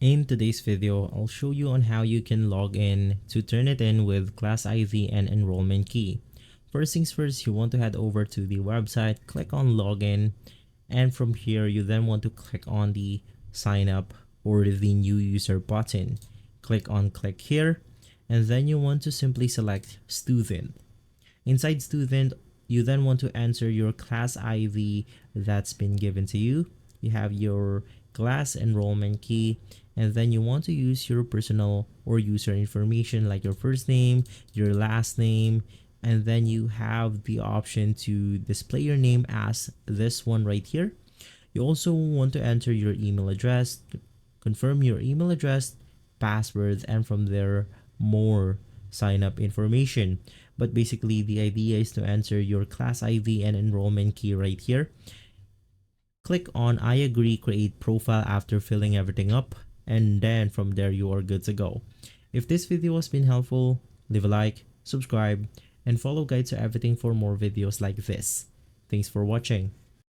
In today's video, I'll show you on how you can log in to Turnitin with Class ID and Enrollment key. First things first, you want to head over to the website, click on Login, and from here you then want to click on the Sign Up or the New User button. Click here, and then you want to simply select Student. Inside Student, you then want to enter your Class ID that's been given to you. You have your class enrollment key, and then you want to use your personal or user information like your first name, your last name, and then you have the option to display your name as this one right here. You also want to enter your email address, confirm your email address, password, and from there more sign up information. But basically the idea is to enter your class ID and enrollment key right here. Click on I agree, create profile after filling everything up, and then from there you are good to go. If this video has been helpful, leave a like, subscribe, and follow guides to everything for more videos like this. Thanks for watching.